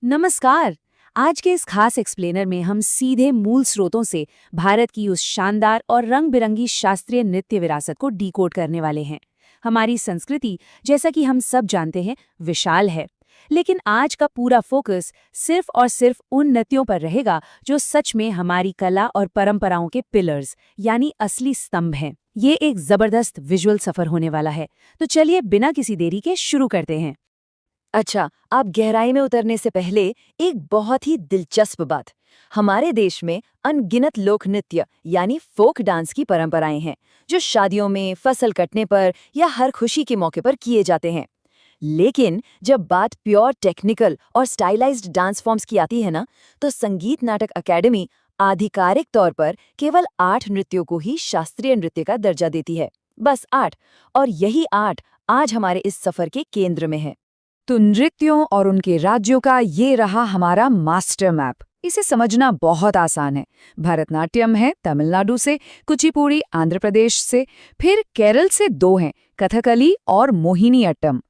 नमस्कार। आज के इस खास एक्सप्लेनर में हम सीधे मूल स्रोतों से भारत की उस शानदार और रंग-बिरंगी शास्त्रीय नृत्य विरासत को डिकोड करने वाले हैं। हमारी संस्कृति, जैसा कि हम सब जानते हैं, विशाल है, लेकिन आज का पूरा फोकस सिर्फ और सिर्फ उन नृत्यों पर रहेगा जो सच में हमारी कला और परंपराओं के पिलर्स यानी असली स्तंभ हैं। ये एक जबरदस्त विजुअल सफर होने वाला है, तो चलिए बिना किसी देरी के शुरू करते हैं। अच्छा, आप गहराई में उतरने से पहले एक बहुत ही दिलचस्प बात। हमारे देश में अनगिनत लोक नृत्य यानी फोक डांस की परंपराएं हैं, जो शादियों में, फसल कटने पर या हर खुशी के मौके पर किए जाते हैं। लेकिन जब बात प्योर टेक्निकल और स्टाइलाइज्ड डांस फॉर्म्स की आती है ना, तो संगीत नाटक अकेडमी आधिकारिक तौर पर केवल 8 नृत्यों को ही शास्त्रीय नृत्य का दर्जा देती है। बस 8, और यही 8 आज हमारे इस सफर के केंद्र में है। तो नृत्यों और उनके राज्यों का ये रहा हमारा मास्टर मैप। इसे समझना बहुत आसान है। भरतनाट्यम है तमिलनाडु से, कुचिपुड़ी आंध्र प्रदेश से, फिर केरल से 2 हैं, कथकली और मोहिनीअट्टम।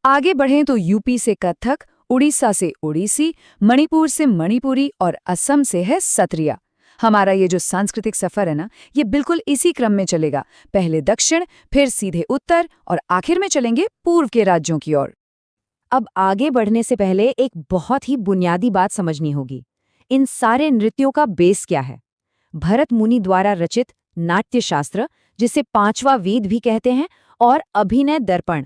आगे बढ़ें तो यूपी से कथक, उड़ीसा से ओडिसी, मणिपुर से मणिपुरी और असम से है सत्रिया। हमारा ये जो सांस्कृतिक सफर है ना, ये बिल्कुल इसी क्रम में चलेगा। पहले दक्षिण, फिर सीधे उत्तर और आखिर में चलेंगे पूर्व के राज्यों की ओर। अब आगे बढ़ने से पहले एक बहुत ही बुनियादी बात समझनी होगी। इन सारे नृत्यों का बेस क्या है? भरत मुनि द्वारा रचित नाट्यशास्त्र, जिसे 5वां वेद भी कहते हैं, और अभिनय दर्पण,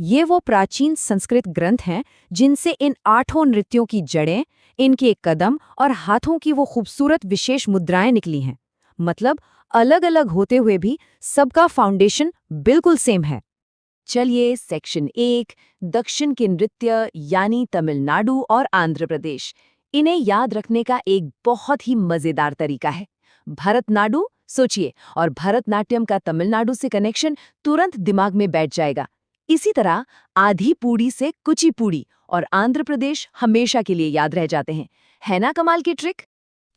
ये वो प्राचीन संस्कृत ग्रंथ हैं जिनसे इन 8 नृत्यों की जड़ें, इनके कदम और हाथों की वो खूबसूरत विशेष मुद्राएं निकली हैं। मतलब अलग अलग होते हुए भी सबका फाउंडेशन बिल्कुल सेम है। चलिए सेक्शन 1, दक्षिण के नृत्य यानी तमिलनाडु और आंध्र प्रदेश। इन्हें याद रखने का एक बहुत ही मजेदार तरीका है। भरतनाडु सोचिए, और भरतनाट्यम का तमिलनाडु से कनेक्शन तुरंत दिमाग में बैठ जाएगा। इसी तरह आधिपुड़ी से कुचिपुड़ी और आंध्र प्रदेश हमेशा के लिए याद रह जाते हैं। है ना कमाल की ट्रिक?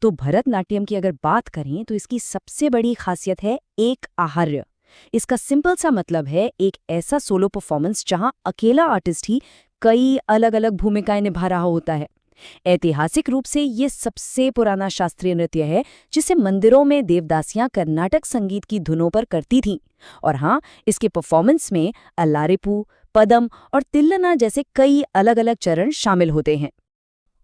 तो भरतनाट्यम की अगर बात करें तो इसकी सबसे बड़ी खासियत है एक आहार्य। इसका सिंपल सा मतलब है एक ऐसा सोलो परफॉर्मेंस जहां अकेला आर्टिस्ट ही कई अलग अलग भूमिकाएं निभा रहा होता है। ऐतिहासिक रूप से ये सबसे पुराना शास्त्रीय नृत्य है जिसे मंदिरों में देवदासियां कर्नाटक संगीत की धुनों पर करती थीं। और हाँ, इसके परफॉर्मेंस में अल्लारेपू, पदम और तिल्लना जैसे कई अलग अलग चरण शामिल होते हैं।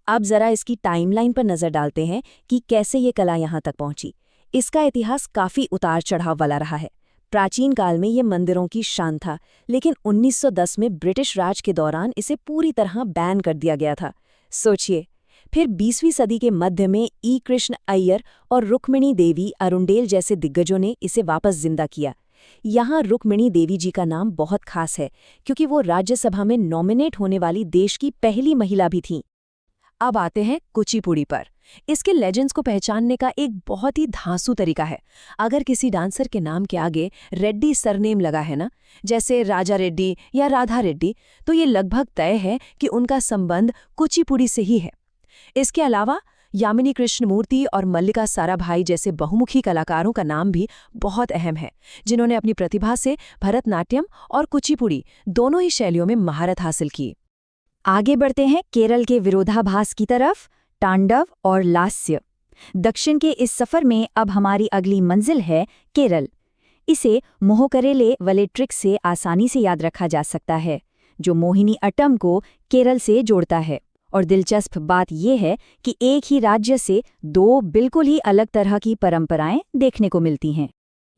अब जरा इसकी टाइमलाइन पर नजर डालते हैं कि कैसे ये कला यहाँ तक पहुंची। इसका इतिहास काफी उतार चढ़ाव वाला रहा है। प्राचीन काल में ये मंदिरों की शान था, लेकिन 1910 में ब्रिटिश राज के दौरान इसे पूरी तरह बैन कर दिया गया था। सोचिए, फिर 20वीं सदी के मध्य में ई कृष्ण अय्यर और रुक्मिणी देवी अरुंडेल जैसे दिग्गजों ने इसे वापस जिंदा किया। यहाँ रुक्मिणी देवी जी का नाम बहुत खास है, क्योंकि वो राज्यसभा में नॉमिनेट होने वाली देश की पहली महिला भी थीं। अब आते हैं कुचिपुड़ी पर। इसके लेजेंड्स को पहचानने का एक बहुत ही धांसू तरीका है। अगर किसी डांसर के नाम के आगे रेड्डी सरनेम लगा है ना, जैसे राजा रेड्डी या राधा रेड्डी, तो ये लगभग तय है कि उनका संबंध कुचिपुड़ी से ही है। इसके अलावा यामिनी कृष्णमूर्ति और मल्लिका साराभाई जैसे बहुमुखी कलाकारों का नाम भी बहुत अहम है, जिन्होंने अपनी प्रतिभा से भरतनाट्यम और कुचिपुड़ी दोनों ही शैलियों में महारत हासिल की। आगे बढ़ते हैं केरल के विरोधाभास की तरफ, तांडव और लास्य। दक्षिण के इस सफर में अब हमारी अगली मंजिल है केरल। इसे मोहकरेले वाले ट्रिक से आसानी से याद रखा जा सकता है, जो मोहिनीअट्टम को केरल से जोड़ता है। और दिलचस्प बात यह है कि एक ही राज्य से 2 बिल्कुल ही अलग तरह की परंपराएं देखने को मिलती हैं।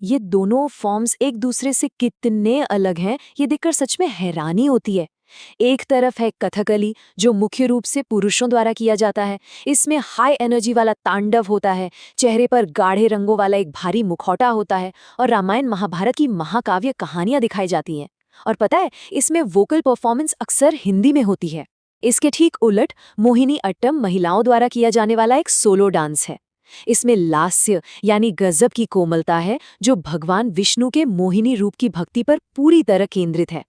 ये दोनों फॉर्म्स एक दूसरे से कितने अलग हैं, ये देखकर सच में हैरानी होती है। एक तरफ है कथकली, जो मुख्य रूप से पुरुषों द्वारा किया जाता है। इसमें हाई एनर्जी वाला तांडव होता है, चेहरे पर गाढ़े रंगों वाला एक भारी मुखौटा होता है, और रामायण महाभारत की महाकाव्य कहानियां दिखाई जाती हैं। और पता है, इसमें वोकल परफॉर्मेंस अक्सर हिंदी में होती है। इसके ठीक उलट मोहिनीअट्टम महिलाओं द्वारा किया जाने वाला एक सोलो डांस है। इसमें लास्य यानी गजब की कोमलता है, जो भगवान विष्णु के मोहिनी रूप की भक्ति पर पूरी तरह केंद्रित है।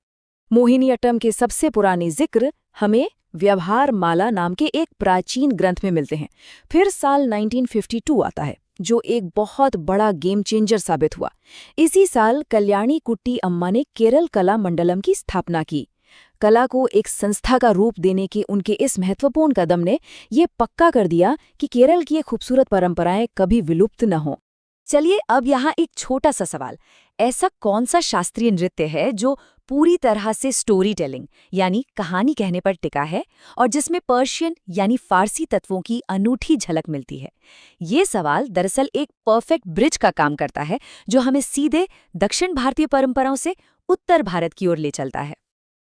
मोहिनीअट्टम के सबसे पुराने जिक्र हमें व्यवहार माला नाम के एक प्राचीन ग्रंथ में मिलते हैं। फिर साल 1952 आता है, जो एक बहुत बड़ा गेम चेंजर साबित हुआ। इसी साल कल्याणी कुट्टी अम्मा ने केरल कला मंडलम की स्थापना की। कला को एक संस्था का रूप देने के उनके इस महत्वपूर्ण कदम ने ये पक्का कर दिया कि केरल की ये खूबसूरत परंपराएं कभी विलुप्त न हों। चलिए अब यहाँ एक छोटा सा सवाल, ऐसा कौन सा शास्त्रीय नृत्य है जो पूरी तरह से स्टोरी टेलिंग यानी कहानी कहने पर टिका है और जिसमें पर्शियन यानी फारसी तत्वों की अनूठी झलक मिलती है? ये सवाल दरअसल एक परफेक्ट ब्रिज का काम करता है जो हमें सीधे दक्षिण भारतीय परंपराओं से उत्तर भारत की ओर ले चलता है।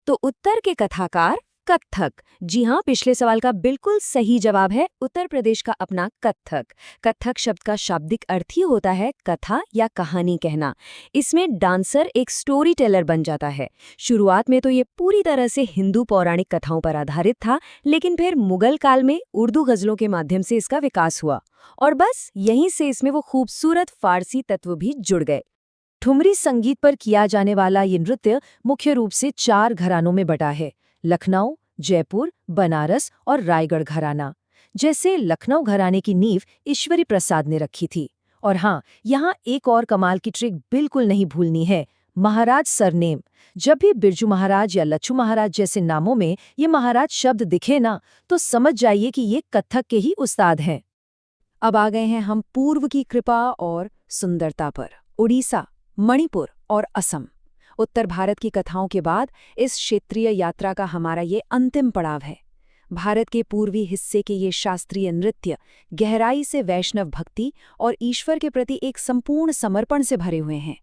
तो उत्तर के कथाकार कत्थक। जी हाँ, पिछले सवाल का बिल्कुल सही जवाब है उत्तर प्रदेश का अपना कत्थक। कत्थक शब्द का शाब्दिक अर्थ ही होता है कथा या कहानी कहना। इसमें डांसर एक स्टोरी टेलर बन जाता है। शुरुआत में तो ये पूरी तरह से हिंदू पौराणिक कथाओं पर आधारित था, लेकिन फिर मुगल काल में उर्दू गजलों के माध्यम से इसका विकास हुआ और बस यहीं से इसमें वो खूबसूरत फारसी तत्व भी जुड़ गए। ठुमरी संगीत पर किया जाने वाला ये नृत्य मुख्य रूप से 4 घरानों में बटा है: लखनऊ, जयपुर, बनारस और रायगढ़ घराना। जैसे लखनऊ घराने की नींव ईश्वरी प्रसाद ने रखी थी। और हाँ, यहाँ एक और कमाल की ट्रिक बिल्कुल नहीं भूलनी है, महाराज सरनेम। जब भी बिरजू महाराज या लच्छू महाराज जैसे नामों में ये महाराज शब्द दिखे ना, तो समझ जाइए कि ये कत्थक के ही उस्ताद हैं। अब आ गए हैं हम पूर्व की कृपा और सुंदरता पर। उड़ीसा, मणिपुर और असम। उत्तर भारत की कथाओं के बाद इस क्षेत्रीय यात्रा का हमारा ये अंतिम पड़ाव है। भारत के पूर्वी हिस्से के ये शास्त्रीय नृत्य गहराई से वैष्णव भक्ति और ईश्वर के प्रति एक संपूर्ण समर्पण से भरे हुए हैं।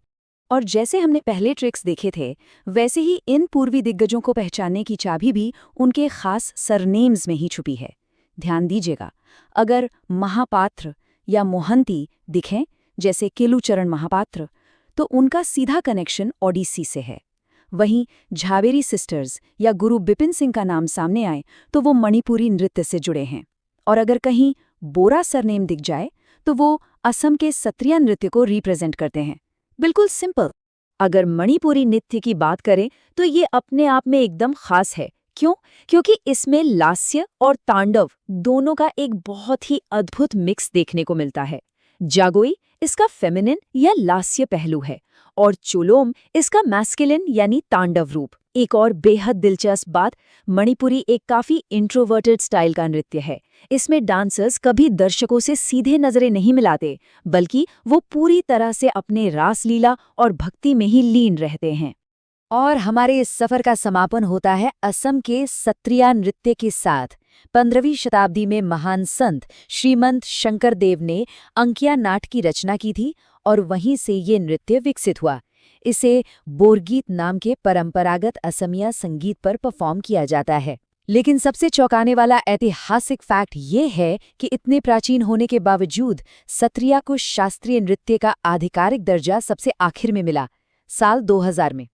और जैसे हमने पहले ट्रिक्स देखे थे, वैसे ही इन पूर्वी दिग्गजों को पहचानने की चाबी भी उनके खास सरनेम्स में ही छुपी है। ध्यान दीजिएगा, अगर महापात्र या मोहंती दिखें, जैसे केलुचरण महापात्र, तो उनका सीधा कनेक्शन ओडिसी से है। वहीं झावेरी सिस्टर्स या गुरु बिपिन सिंह का नाम सामने आए तो वो मणिपुरी नृत्य से जुड़े हैं। और अगर कहीं बोरा सरनेम दिख जाए तो वो असम के सत्रिया नृत्य को रिप्रेजेंट करते हैं। बिल्कुल सिंपल। अगर मणिपुरी नृत्य की बात करें तो ये अपने आप में एकदम खास है। क्यों? क्योंकि इसमें लास्य और तांडव दोनों का एक बहुत ही अद्भुत मिक्स देखने को मिलता है। जागोई इसका फेमिनिन या लास्य पहलू है और चोलोम इसका मैस्कुलिन यानी तांडव रूप। एक और बेहद दिलचस्प बात, मणिपुरी एक काफी इंट्रोवर्टेड स्टाइल का नृत्य है। इसमें डांसर्स कभी दर्शकों से सीधे नजरें नहीं मिलाते, बल्कि वो पूरी तरह से अपने रासलीला और भक्ति में ही लीन रहते हैं। और हमारे इस सफर का समापन होता है असम के सत्रिया नृत्य के साथ। 15वीं शताब्दी में महान संत श्रीमंत शंकरदेव ने अंकिया नाट की रचना की थी और वहीं से ये नृत्य विकसित हुआ। इसे बोरगीत नाम के परंपरागत असमिया संगीत पर परफॉर्म किया जाता है। लेकिन सबसे चौंकाने वाला ऐतिहासिक फैक्ट ये है कि इतने प्राचीन होने के बावजूद सत्रिया को शास्त्रीय नृत्य का आधिकारिक दर्जा सबसे आखिर में मिला, साल 2000 में।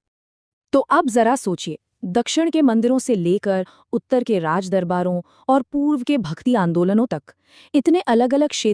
तो अब जरा सोचिए, दक्षिण के मंदिरों से लेकर उत्तर के राज दरबारों और पूर्व के भक्ति आंदोलनों तक इतने अलग अलग क्षेत्र